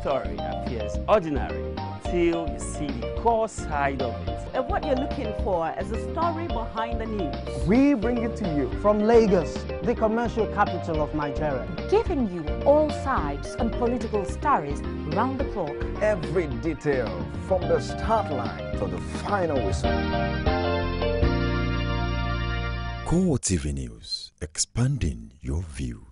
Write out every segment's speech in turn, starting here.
Story appears ordinary till you see the core side of it. And what you're looking for is the story behind the news. We bring it to you from Lagos, the commercial capital of Nigeria. Giving you all sides and political stories round the clock. Every detail from the start line to the final whistle. CoreTV News, expanding your view.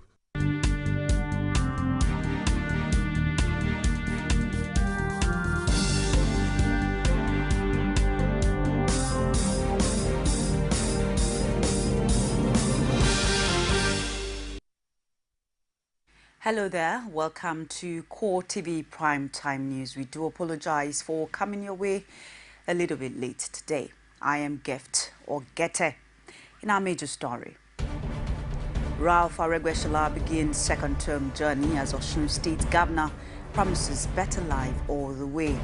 Hello there, welcome to CoreTV Primetime News. We do apologize for coming your way a little bit late today. I am Gift or Gete. In our major story, Ralph Aregbesola begins second-term journey as Osun State Governor, promises better life all the way.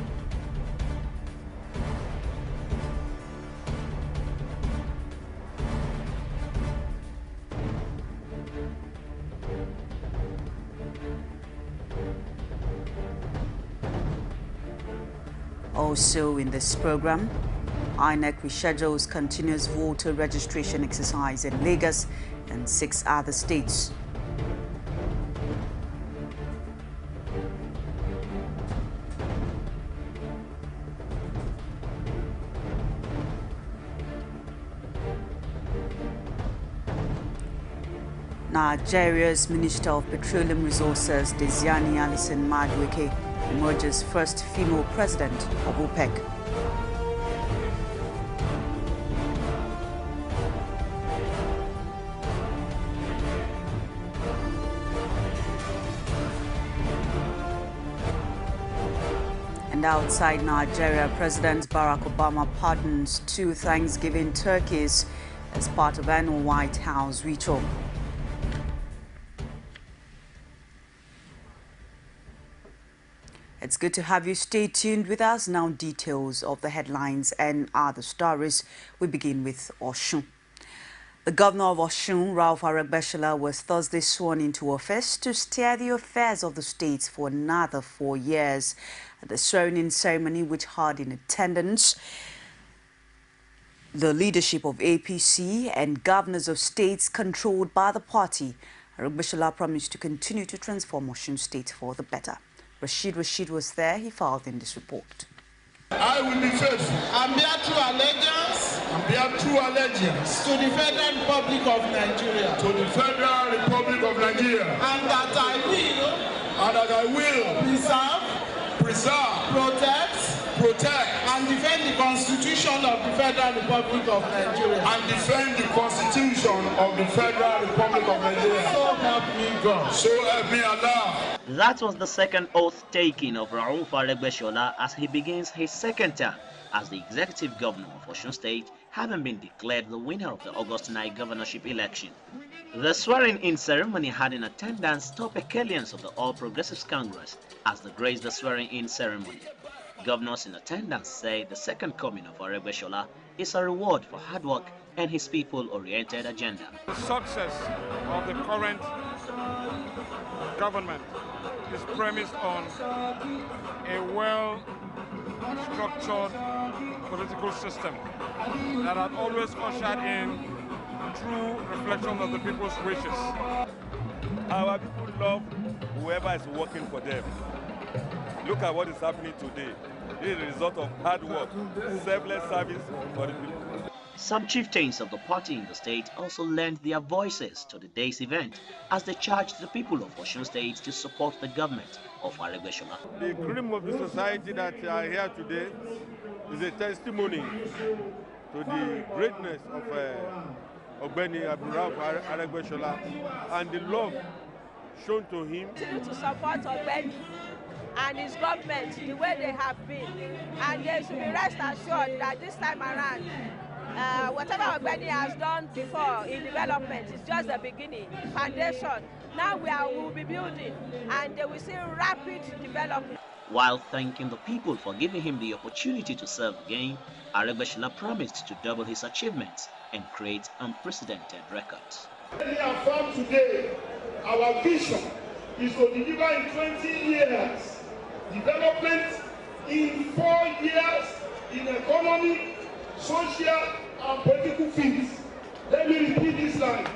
Also in this program, INEC reschedules continuous voter registration exercise in Lagos and 6 other states. Nigeria's Minister of Petroleum Resources, Desiani Alison Madueke, emerges first female president of OPEC. And outside Nigeria, President Barack Obama pardons 2 Thanksgiving turkeys as part of annual White House ritual. It's good to have you. Stay tuned with us. Now, details of the headlines and other stories. We begin with Osun. The governor of Osun, Ralph Aregbesola, was Thursday sworn into office to steer the affairs of the state for another 4 years. At the swearing-in ceremony, which had in attendance the leadership of APC and governors of states controlled by the party, Aregbesola promised to continue to transform Osun State for the better. Rashid was there. He filed in this report. I will be faithful and bear true allegiance to the Federal Republic of Nigeria, and that I will preserve, protect, and defend the Constitution of the Federal Republic of Nigeria. So help me God. So help me Allah. That was the second oath taking of Ralph Aregbesola as he begins his second term as the executive governor of Osun State, having been declared the winner of the August 9 governorship election. The swearing-in ceremony had in attendance top echelons of the All Progressives Congress as they graced the swearing-in ceremony. Governors in attendance say the second coming of Aregbesola is a reward for hard work and his people-oriented agenda. The success of the current government is premised on a well-structured political system that has always ushered in true reflection of the people's wishes. Our people love whoever is working for them. Look at what is happening today. It is a result of hard work, selfless service for the people. Some chieftains of the party in the state also lent their voices to the day's event as they charged the people of Osun State to support the government of Aregbesola. The cream of the society that are here today is a testimony to the greatness of Ogbeni Ralph Aregbesola and the love shown to him. To support Ogbeni and his government the way they have been, and they should be rest assured that this time around, whatever Ogbeni has done before in development is just the beginning, foundation. Now we will be building, and they will see rapid development. While thanking the people for giving him the opportunity to serve again, Aregbesola promised to double his achievements and create unprecedented records. We affirm today our vision is to deliver in 20 years economic, social, and political fields. Let me repeat this line.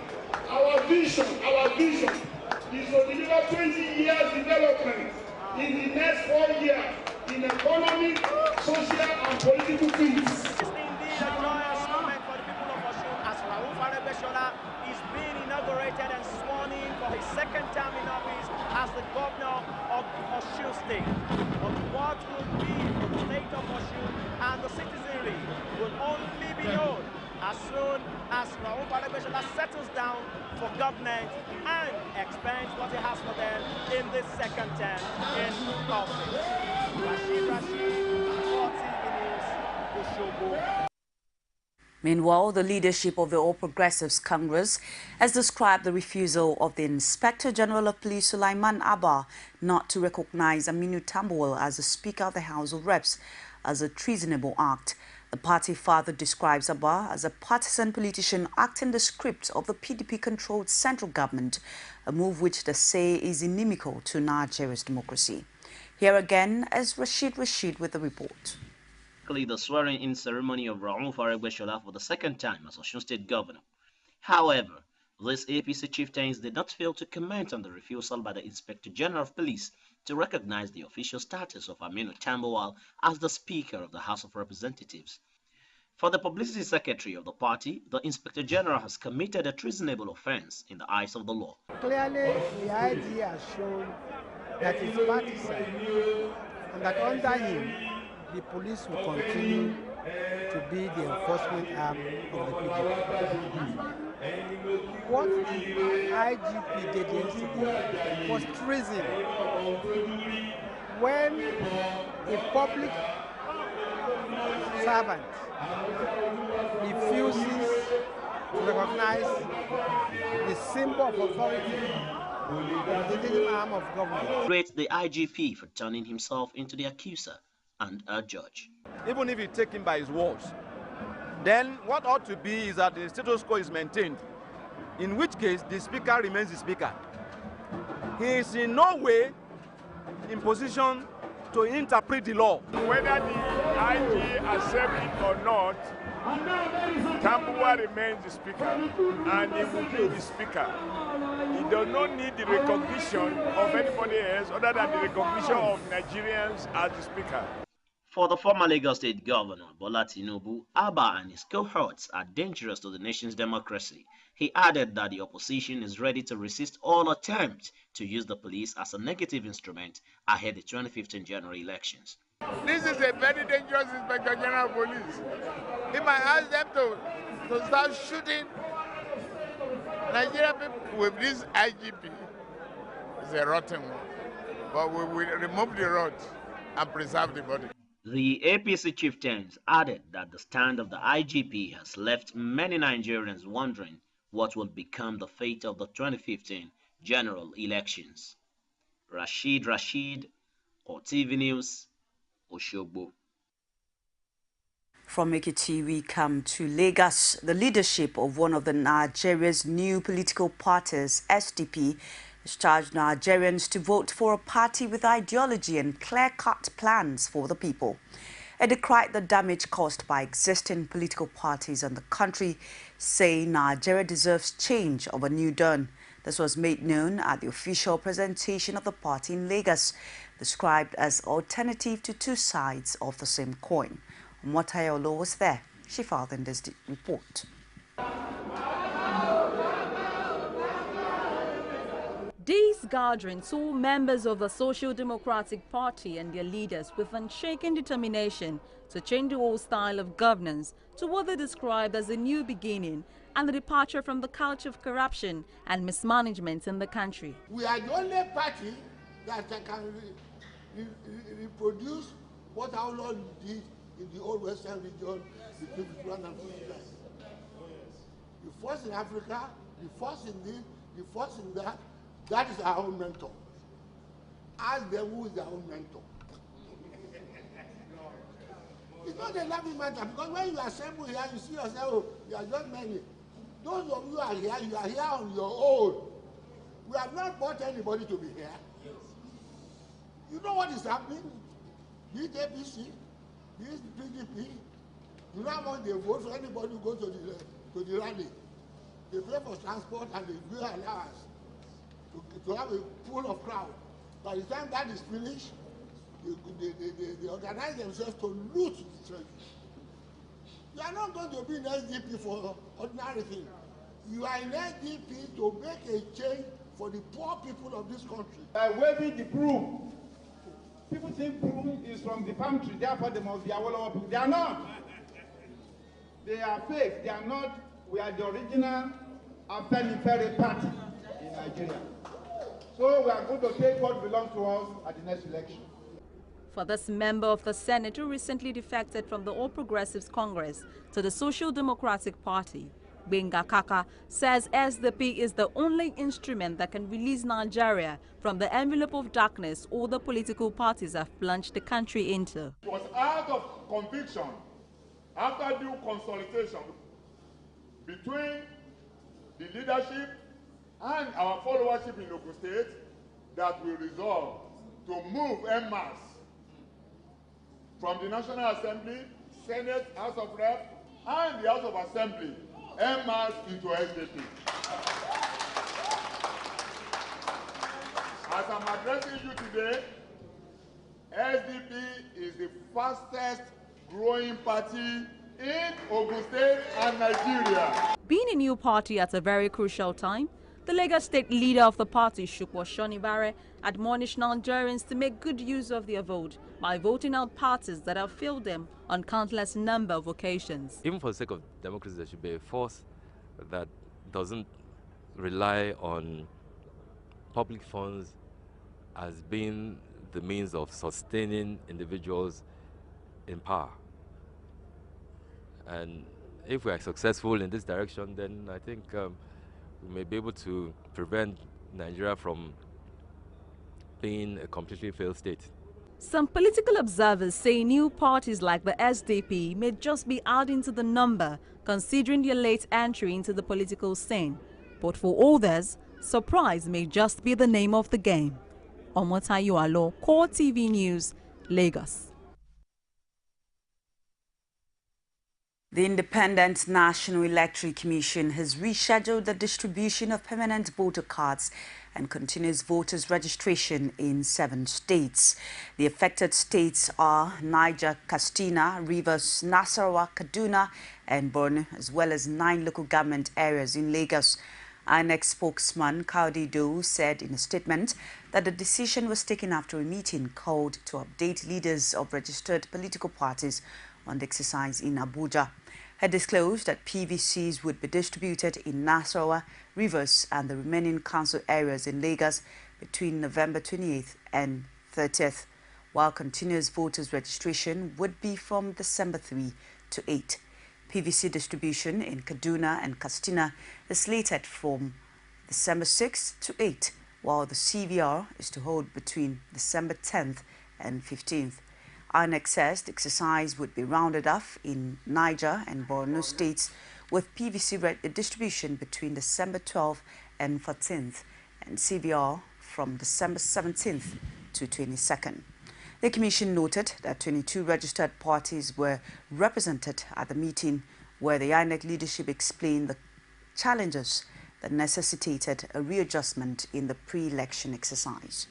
Our vision is to deliver 20 years development in the next 4 years in economic, social, and political fields. It's indeed a joyous moment for the people of Osun as Rauf Aregbesola is being inaugurated and sworn in for his second term in office as the governor of Osun State. But what will be the state of Osun and the citizenry will only be known as soon as Rauf Aregbesola settles down for government and expends what he has for them in this second term in office. Rashid, CoreTV News, Osogbo. Meanwhile, the leadership of the All Progressives Congress has described the refusal of the Inspector General of Police Sulaiman Abba not to recognize Aminu Tambuwal as the Speaker of the House of Reps as a treasonable act. The party further describes Abba as a partisan politician acting the script of the PDP-controlled central government, a move which they say is inimical to Nigeria's democracy. Here again is Rashid with the report. The swearing-in ceremony of Rauf Aregbesola for the second time as Osun State Governor. However, these APC chieftains did not fail to comment on the refusal by the Inspector General of Police to recognize the official status of Aminu Tambuwal as the Speaker of the House of Representatives. For the Publicity Secretary of the party, the Inspector General has committed a treasonable offense in the eyes of the law. Clearly, the IG has shown that he's partisan and that under him, the police will continue to be the enforcement arm of the PDP. What the IGP did yesterday was treason. When a public servant refuses to recognize the symbol of authority of the leading arm of government. Rates the IGP for turning himself into the accuser and a judge. Even if you take him by his words, then what ought to be is that the status quo is maintained, in which case the speaker remains the speaker. He is in no way in position to interpret the law. Whether the IG accepts it or not, Tambuwal remains the speaker and he will be the speaker. He does not need the recognition of anybody else other than the recognition of Nigerians as the speaker. For the former Lagos State Governor, Bola Tinubu, Abba and his cohorts are dangerous to the nation's democracy. He added that the opposition is ready to resist all attempts to use the police as a negative instrument ahead of the 2015 general elections. This is a very dangerous Inspector General of Police. If I ask them to start shooting Nigerian people with this IGP, it's a rotten one. But we will remove the rod and preserve the body. The APC chieftains added that the stand of the IGP has left many Nigerians wondering what will become the fate of the 2015 general elections. Rashid, CoreTV News, Osogbo. From Ekiti, we come to Lagos. The leadership of one of the Nigeria's new political parties, SDP, has charged Nigerians to vote for a party with ideology and clear-cut plans for the people. It decried the damage caused by existing political parties in the country, saying Nigeria deserves change of a new dawn. This was made known at the official presentation of the party in Lagos, described as alternative to two sides of the same coin. Mwatayolo was there. She filed in this report. These gatherings saw members of the Social Democratic Party and their leaders with unshaken determination to change the old style of governance to what they described as a new beginning and the departure from the culture of corruption and mismanagement in the country. We are the only party that can reproduce what our Lord did in the old Western region between 51 and 59. The first in Africa, the first in this, the first in that. That is our own mentor. Ask them who is their own mentor. It's not a laughing matter because when you assemble here, you see yourself, oh, you are just many. Those of you are here, you are here on your own. We have not brought anybody to be here. You know what is happening? Be it APC, be it PDP, You know how much they vote for anybody who goes to the rally? They pay for transport and they do allowance to have a pool of crowd. By the time that is finished, they organize themselves to loot the treasury. You are not going to be in SDP for ordinary things. You are in SDP to make a change for the poor people of this country. By waving the broom, people think broom is from the palm tree, therefore they must be Awolowo people. They are not. They are fake. They are not. We are the original Afenifere party in Nigeria. So we are going to take what belongs to us at the next election. For this member of the Senate who recently defected from the All Progressives Congress to the Social Democratic Party, Benga Kaka says SDP is the only instrument that can release Nigeria from the envelope of darkness all the political parties have plunged the country into. It was out of conviction, after due consultation between the leadership and our followership in Ogun State, that we resolved to move en masse from the National Assembly, Senate, House of Reps, and the House of Assembly en masse into SDP. As I'm addressing you today, SDP is the fastest growing party in Ogun State and Nigeria. Being a new party at a very crucial time, the Lagos State leader of the party, Shukwu Shonibare, admonished Nigerians to make good use of their vote by voting out parties that have failed them on countless number of occasions. Even for the sake of democracy, there should be a force that doesn't rely on public funds as being the means of sustaining individuals in power. And if we are successful in this direction, then I think we may be able to prevent Nigeria from being a completely failed state. Some political observers say new parties like the SDP may just be adding to the number, considering their late entry into the political scene. But for others, surprise may just be the name of the game. Omotayo Alo, CoreTV News, Lagos. The Independent National Electoral Commission has rescheduled the distribution of permanent voter cards and continuous voters registration in 7 states. The affected states are Niger, Katsina, Rivers, Nasarawa, Kaduna and Borno, as well as 9 local government areas in Lagos. INEC spokesman Kaudi Doe said in a statement that the decision was taken after a meeting called to update leaders of registered political parties on the exercise in Abuja. Had disclosed that PVCs would be distributed in Nasarawa, Rivers and the remaining council areas in Lagos between November 28th and 30th, while continuous voters registration would be from December 3 to 8. PVC distribution in Kaduna and Katsina is slated from December 6th to 8, while the CVR is to hold between December 10th and 15th. INEC says the exercise would be rounded off in Niger and Borno states, with PVC distribution between December 12th and 14th and CVR from December 17th to 22nd. The Commission noted that 22 registered parties were represented at the meeting, where the INEC leadership explained the challenges that necessitated a readjustment in the pre-election exercise.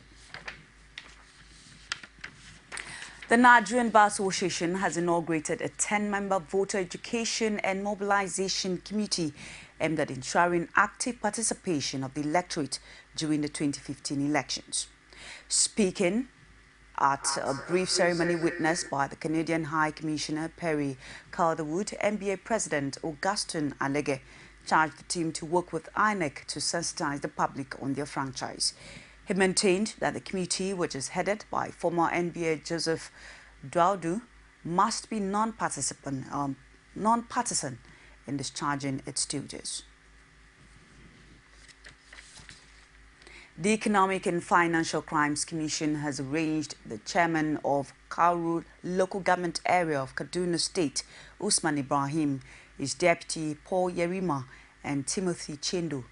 The Nigerian Bar Association has inaugurated a 10-member voter education and mobilization committee aimed at ensuring active participation of the electorate during the 2015 elections. Speaking at a brief ceremony witnessed by the Canadian High Commissioner Perry Calderwood, NBA President Augustin Alege charged the team to work with INEC to sensitize the public on their franchise. He maintained that the committee, which is headed by former NBA Joseph Duaudu, must be non-partisan in discharging its duties. The Economic and Financial Crimes Commission has arranged the chairman of Kauru local government area of Kaduna State, Usman Ibrahim, his deputy Paul Yerima, and Timothy Chindu,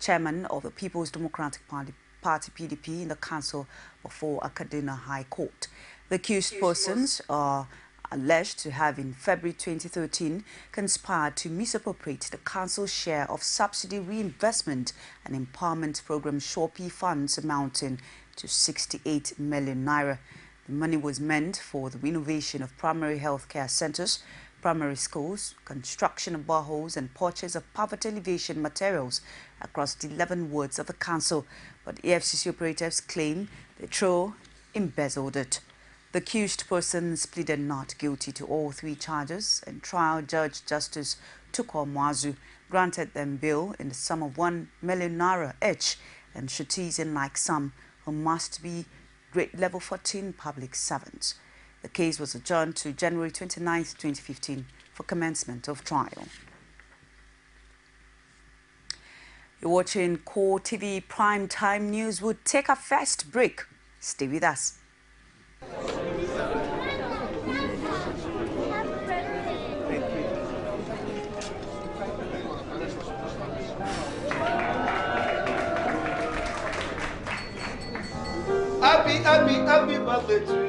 chairman of the People's Democratic Party PDP in the council before a Kaduna High Court. The accused persons are alleged to have in February 2013 conspired to misappropriate the council's share of subsidy reinvestment and empowerment program Shopee funds amounting to 68 million naira. The money was meant for the renovation of primary healthcare centers, primary schools, construction of boreholes and purchase of poverty alleviation materials across the 11 wards of the council. But EFCC operatives claim the trio embezzled it. The accused persons pleaded not guilty to all 3 charges, and trial judge Justice Tuko Mwazu granted them bail in the sum of 1 million naira each and should tease in like sum who must be grade level 14 public servants. The case was adjourned to January 29, 2015 for commencement of trial. You're watching CoreTV Prime Time News. We'll take a first break. Stay with us. Happy birthday to you.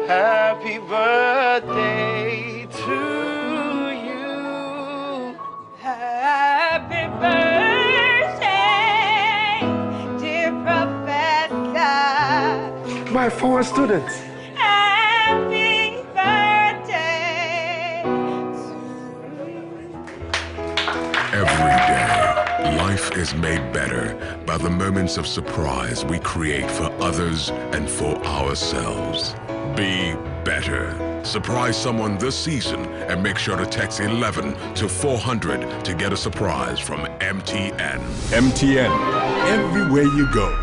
Happy birthday to you. Happy birthday, dear Professor. My former students. Happy birthday. Every day, life is made better by the moments of surprise we create for others and for ourselves. Be better. Surprise someone this season and make sure to text 11 to 400 to get a surprise from MTN. MTN, everywhere you go.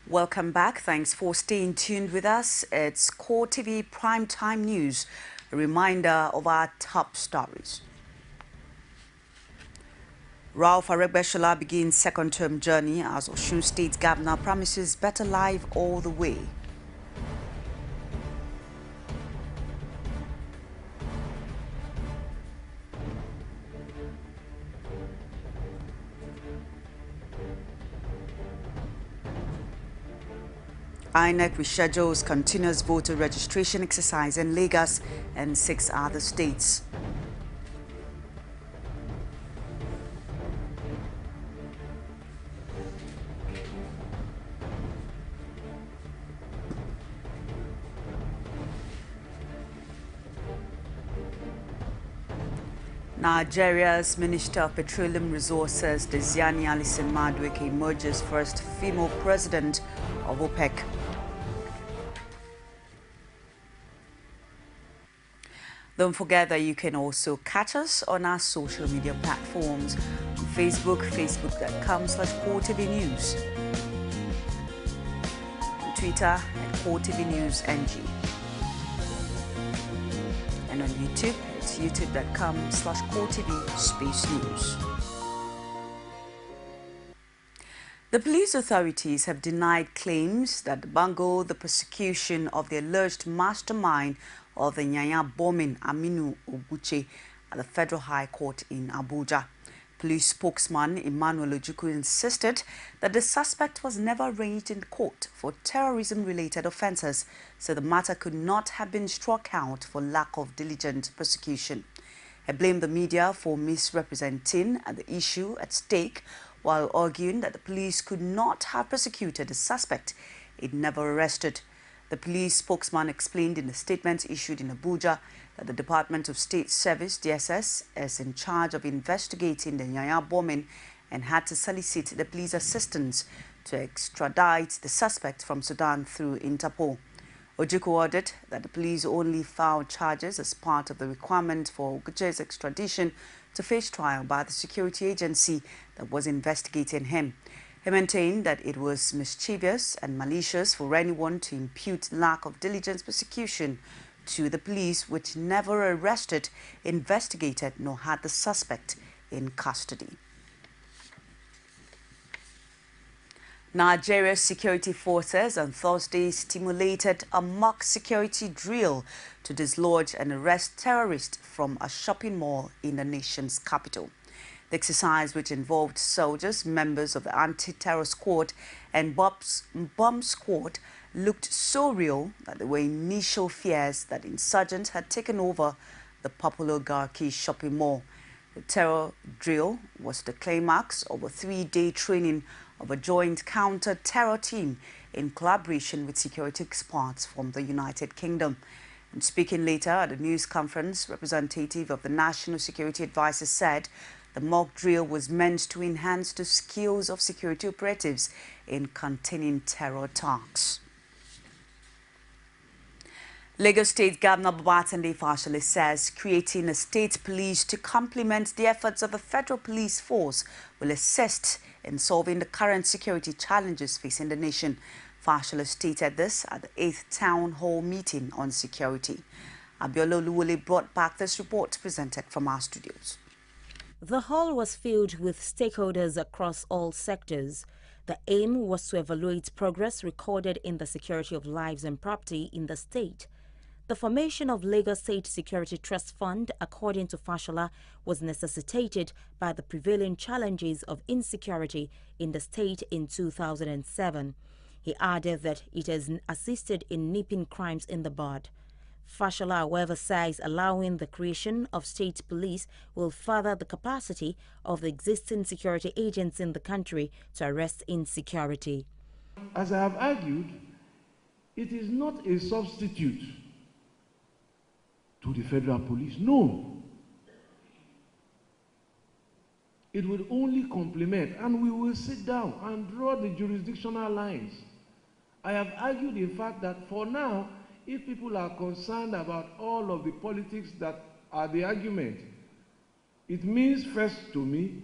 Welcome back. Thanks for staying tuned with us. It's CoreTV Primetime News. A reminder of our top stories. Ralph Aregbesola begins second-term journey as Osun State Governor promises better life all the way. INEC reschedules continuous voter registration exercise in Lagos and 6 other states. Nigeria's Minister of Petroleum Resources, Desiani Alison Madueke, emerges first female president of OPEC. Don't forget that you can also catch us on our social media platforms on Facebook, facebook.com/CoreTV News, on Twitter at CoreTV News NG, and on YouTube, it's youtube.com/CoreTV_News. The police authorities have denied claims that bungled the prosecution of the alleged mastermind of the Nyanya bombing, Aminu Oguche, at the Federal High Court in Abuja. Police spokesman Emmanuel Ojukwu insisted that the suspect was never arraigned in court for terrorism-related offences, so the matter could not have been struck out for lack of diligent prosecution. He blamed the media for misrepresenting the issue at stake, while arguing that the police could not have prosecuted the suspect it never arrested. The police spokesman explained in a statement issued in Abuja that the Department of State Service, DSS, is in charge of investigating the Nyanya bombing and had to solicit the police assistance to extradite the suspect from Sudan through Interpol. Ojukwu added that the police only filed charges as part of the requirement for Oguche's extradition to face trial by the security agency that was investigating him. He maintained that it was mischievous and malicious for anyone to impute lack of diligent prosecution to the police, which never arrested, investigated, nor had the suspect in custody. Nigeria's security forces on Thursday stimulated a mock security drill to dislodge and arrest terrorists from a shopping mall in the nation's capital. The exercise, which involved soldiers, members of the anti-terror squad and bomb squad, looked so real that there were initial fears that insurgents had taken over the popular Garki shopping mall. The terror drill was the climax of a 3-day training of a joint counter-terror team in collaboration with security experts from the United Kingdom. And speaking later at a news conference, representative of the National Security Advisor said the mock drill was meant to enhance the skills of security operatives in containing terror attacks. Lagos State Governor Babatunde Fashola says creating a state police to complement the efforts of the federal police force will assist in solving the current security challenges facing the nation. Fashola stated this at the 8th Town Hall meeting on security. Abiola Oluwole brought back this report presented from our studios. The hall was filled with stakeholders across all sectors. The aim was to evaluate progress recorded in the security of lives and property in the state. The formation of Lagos State Security Trust Fund, according to Fashola, was necessitated by the prevailing challenges of insecurity in the state in 2007. He added that it has assisted in nipping crimes in the bud. Fashola, however, says allowing the creation of state police will further the capacity of the existing security agents in the country to arrest insecurity. As I have argued, it is not a substitute to the federal police. No. It will only complement, and we will sit down and draw the jurisdictional lines. I have argued, in fact, that for now, if people are concerned about all of the politics that are the argument, it means first to me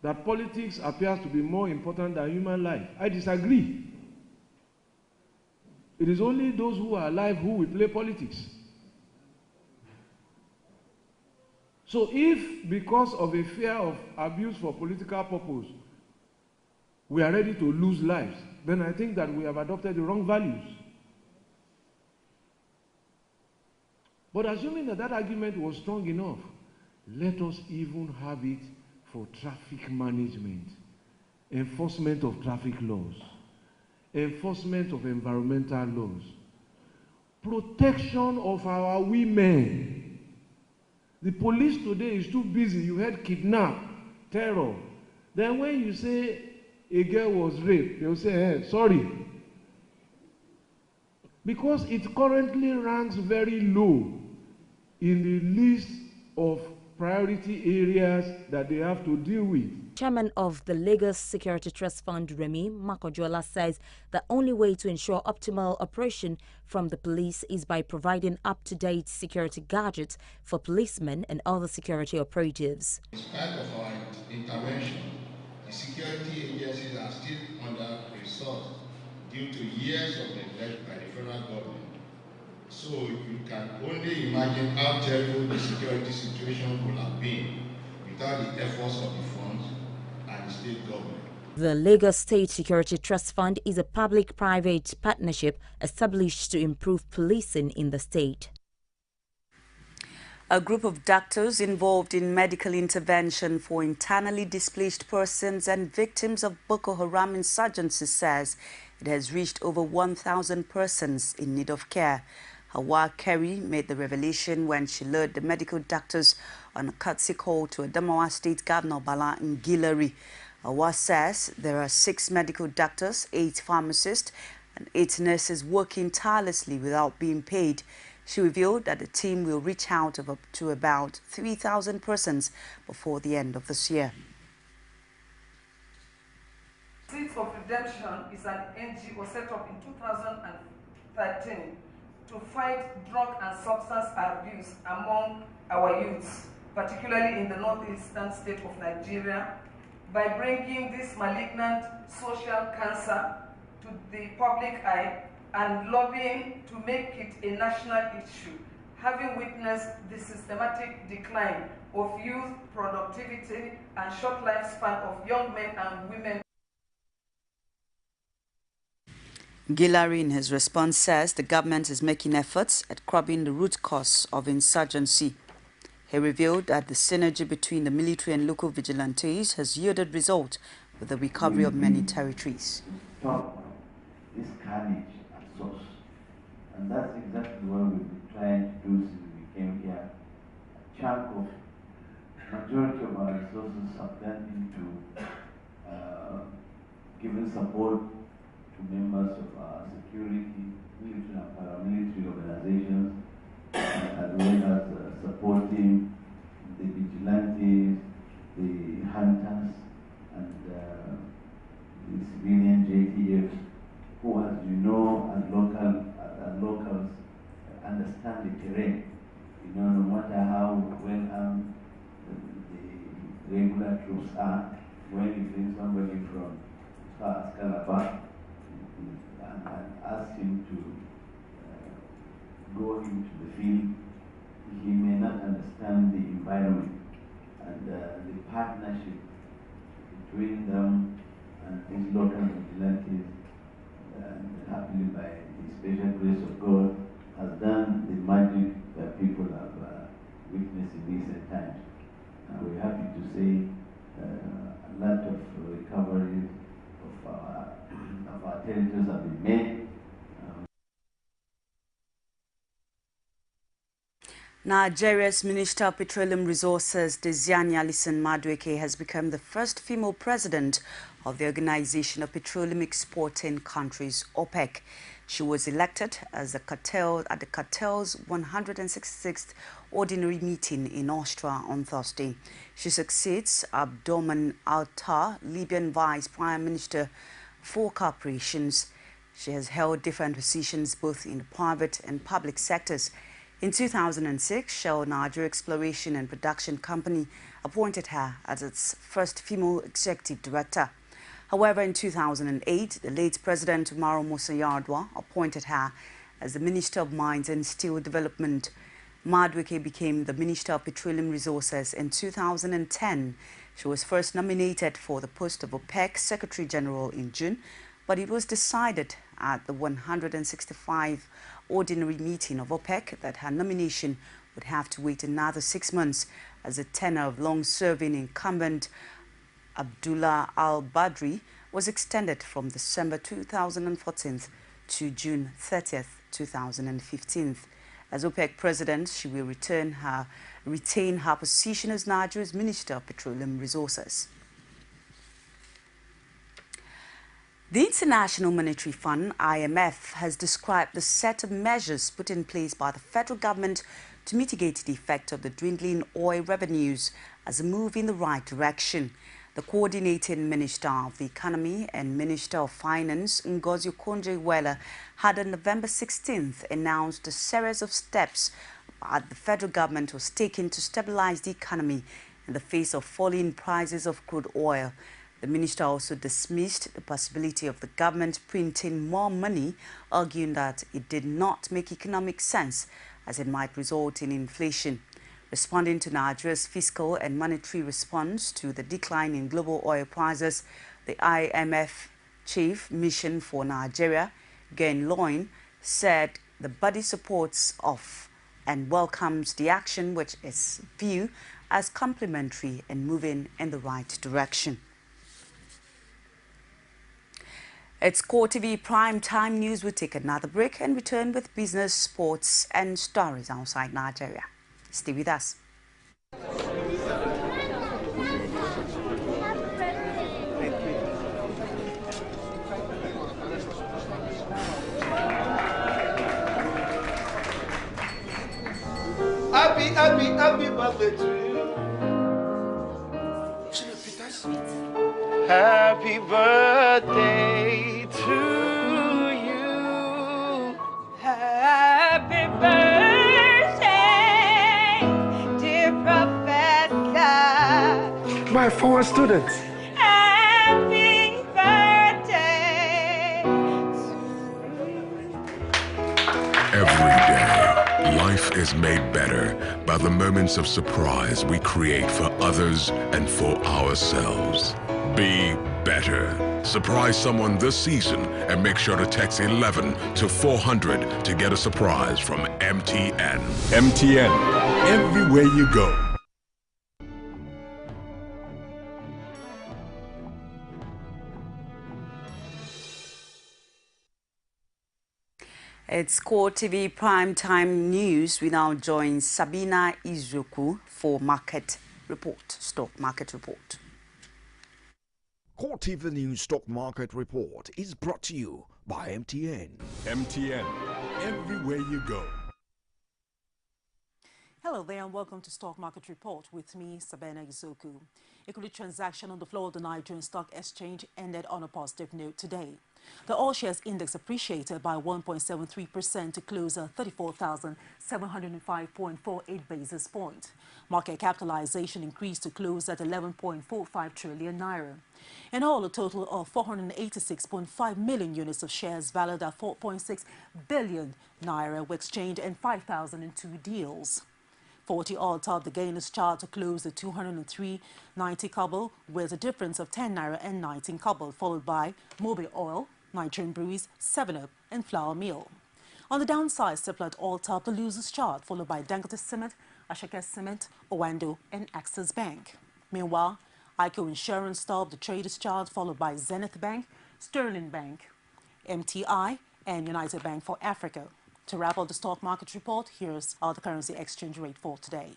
that politics appears to be more important than human life. I disagree. It is only those who are alive who will play politics. So if, because of a fear of abuse for political purpose, we are ready to lose lives, then I think that we have adopted the wrong values. But assuming that that argument was strong enough, let us even have it for traffic management, enforcement of traffic laws, enforcement of environmental laws, protection of our women. The police today is too busy. You heard kidnap, terror. Then when you say a girl was raped, they'll say, hey, sorry. Because it currently ranks very low in the list of priority areas that they have to deal with. Chairman of the Lagos Security Trust Fund, Remi Makojola, says the only way to ensure optimal operation from the police is by providing up-to-date security gadgets for policemen and other security operatives. In spite of our intervention, the security agencies are still under-resourced due to years of neglect by the federal government. So you can only imagine how terrible the security situation would have been without the efforts of the funds and the state government. The Lagos State Security Trust Fund is a public-private partnership established to improve policing in the state. A group of doctors involved in medical intervention for internally displaced persons and victims of Boko Haram insurgency says it has reached over 1,000 persons in need of care. Hawa Kerry made the revelation when she lured the medical doctors on a courtesy call to Adamawa State Governor Bala Ngilari. Hawa says there are 6 medical doctors, 8 pharmacists, and 8 nurses working tirelessly without being paid. She revealed that the team will reach out to about 3,000 persons before the end of this year. Seeds of Redemption is an NGO set up in 2013 to fight drug and substance abuse among our youths, particularly in the northeastern state of Nigeria, by bringing this malignant social cancer to the public eye and lobbying to make it a national issue, having witnessed the systematic decline of youth productivity and short lifespan of young men and women. Gillary, in his response, says the government is making efforts at curbing the root cause of insurgency. He revealed that the synergy between the military and local vigilantes has yielded results with the recovery of many territories. Stop this carnage at source. And that's exactly what we've been trying to do since we came here. A chunk of majority of our resources have gone into giving support to members of our security, military and paramilitary organizations, as well as supporting the vigilantes, the hunters, and the civilian JTFs, who, as you know, as locals understand the terrain. You know, no matter how well armed the regular troops are, when you bring somebody from as far as Calabar and ask him to go into the field, he may not understand the environment and the partnership between them and these local vigilantes, happily by the special grace of God, has done the magic that people have witnessed in recent times. We're happy to say a lot of recoveries of our territories have been made. Nigeria's Minister of Petroleum Resources, Desiani Alison Madueke, has become the first female president of the Organization of Petroleum Exporting Countries, OPEC. She was elected as at the cartel's 166th ordinary meeting in Austria on Thursday. She succeeds Abdomen Altar, Libyan Vice Prime Minister for Corporations. She has held different positions both in the private and public sectors. In 2006, Shell Nigeria Exploration and Production Company appointed her as its first female executive director. However, in 2008, the late President Umaru Musa Yar'Adua appointed her as the Minister of Mines and Steel Development. Madueke became the Minister of Petroleum Resources in 2010. She was first nominated for the post of OPEC Secretary General in June, but it was decided at the 165th ordinary meeting of OPEC that her nomination would have to wait another 6 months as the tenure of long-serving incumbent Abdullah Al-Badri was extended from December 2014 to June 30th, 2015. As OPEC president, she will retain her position as Nigeria's Minister of Petroleum Resources. The International Monetary Fund, IMF, has described the set of measures put in place by the federal government to mitigate the effect of the dwindling oil revenues as a move in the right direction. The coordinating Minister of the Economy and Minister of Finance, Ngozi Okonjo-Iweala, had on November 16th announced a series of steps that the federal government was taking to stabilize the economy in the face of falling prices of crude oil. The minister also dismissed the possibility of the government printing more money, arguing that it did not make economic sense as it might result in inflation. Responding to Nigeria's fiscal and monetary response to the decline in global oil prices, the IMF Chief Mission for Nigeria, Gen Loin, said the body supports of and welcomes the action, which is viewed as complementary and moving in the right direction. It's CoreTV Prime Time News. We'll take another break and return with business, sports and stories outside Nigeria. Stay with us. Happy birthday to you. Happy birthday to you. Happy birthday, dear Professor. My former students. Happy birthday. Every day, life is made better by the moments of surprise we create for others and for ourselves. Be better. Surprise someone this season and make sure to text 11 to 400 to get a surprise from MTN. MTN, everywhere you go. It's CoreTV Primetime News. We now join Sabina Izuku for stock market report. CoreTV News Stock Market Report is brought to you by MTN. MTN, everywhere you go. Hello there and welcome to Stock Market Report with me, Sabina Izuku. Equity transaction on the floor of the Nigerian Stock Exchange ended on a positive note today. The All Shares Index appreciated by 1.73% to close at 34,705.48 basis points. Market capitalization increased to close at 11.45 trillion naira. In all, a total of 486.5 million units of shares valued at 4.6 billion naira were exchanged in 5,002 deals. 40 oil topped the gainers chart to close at 203.90 kobo, with a difference of 10 naira and 19 kobo, followed by Mobil Oil, Nigerian Breweries, 7-Up, and Flour Mill. On the downside, Seplat oil topped the losers chart, followed by Dangote Cement, Ashake Cement, Owando, and Access Bank. Meanwhile, ICO Insurance topped the traders chart, followed by Zenith Bank, Sterling Bank, MTI, and United Bank for Africa. To wrap up the stock market report, here's the currency exchange rate for today.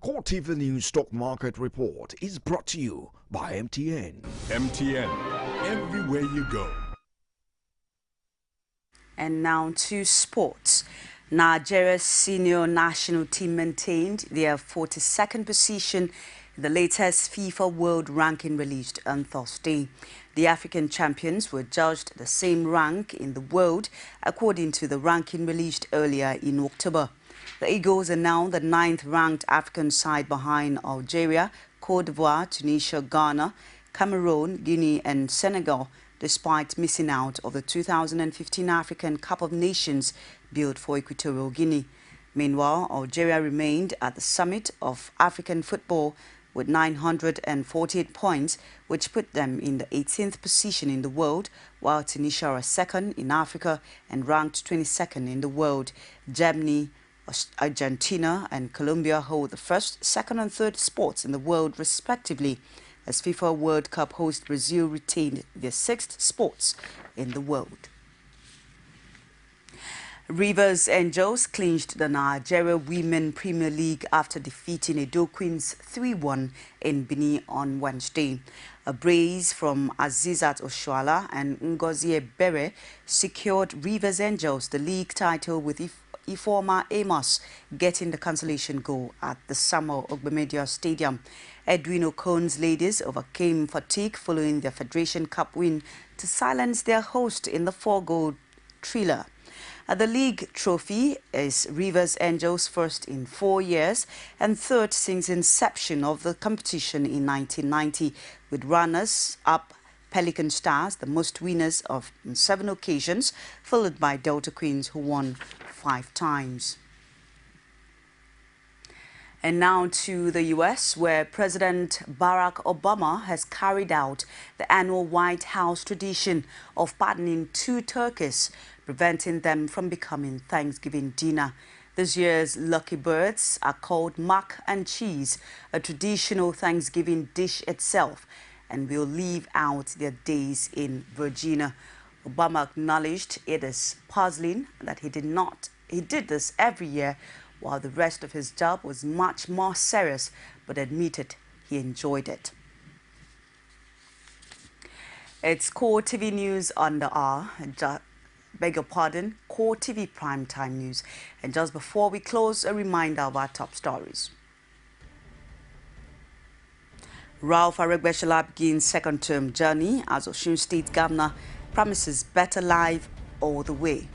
CoreTV News Stock Market Report is brought to you by MTN. MTN, everywhere you go. And now to sports. Nigeria's senior national team maintained their 42nd position in the latest FIFA World Ranking released on Thursday. The African champions were judged the same rank in the world according to the ranking released earlier in October. The Eagles are now the 9th-ranked African side behind Algeria, Cote d'Ivoire, Tunisia, Ghana, Cameroon, Guinea and Senegal, despite missing out of the 2015 African Cup of Nations built for Equatorial Guinea. Meanwhile, Algeria remained at the summit of African football with 948 points, which put them in the 18th position in the world, while Tunisia are second in Africa and ranked 22nd in the world. Germany, Argentina and Colombia hold the first, second and third spots in the world respectively, as FIFA World Cup host Brazil retained their 6th spots in the world. Rivers Angels clinched the Nigeria Women Premier League after defeating Edo Queens 3-1 in Benin on Wednesday. A brace from Azizat Oshuala and Ngozi Ebere secured Rivers Angels the league title, with Ifeoma Amos getting the consolation goal at the Samuel Ogbemedia Stadium. Edwin Okon's ladies overcame fatigue following their Federation Cup win to silence their host in the 4-goal thriller. The league trophy is Rivers Angels' first in 4 years and third since inception of the competition in 1990, with runners-up Pelican Stars, the most winners on 7 occasions, followed by Delta Queens, who won 5 times. And now to the U.S., where President Barack Obama has carried out the annual White House tradition of pardoning 2 turkeys, preventing them from becoming Thanksgiving dinner. This year's lucky birds are called mac and cheese, a traditional Thanksgiving dish itself, and will live out their days in Virginia. Obama acknowledged it is puzzling that he did this every year, while the rest of his job was much more serious, but admitted he enjoyed it. It's CoreTV News on the hour. Beg your pardon, CoreTV Primetime News. And just before we close, a reminder of our top stories. Ralph Aregbesola begins second-term journey as Osun State Governor, promises better life all the way.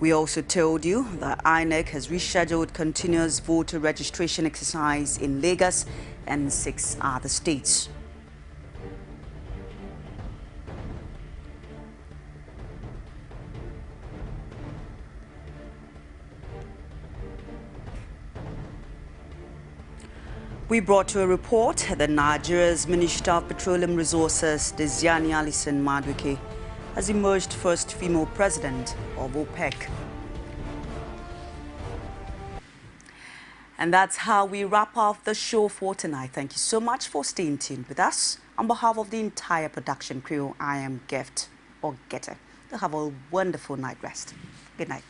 We also told you that INEC has rescheduled continuous voter registration exercise in Lagos and 6 other states. We brought you a report that Nigeria's Minister of Petroleum Resources, Desiani Alison Madueke, has emerged first female president of OPEC. And that's how we wrap up the show for tonight. Thank you so much for staying tuned with us. On behalf of the entire production crew, I am Gift or Getter. Have a wonderful night rest. Good night.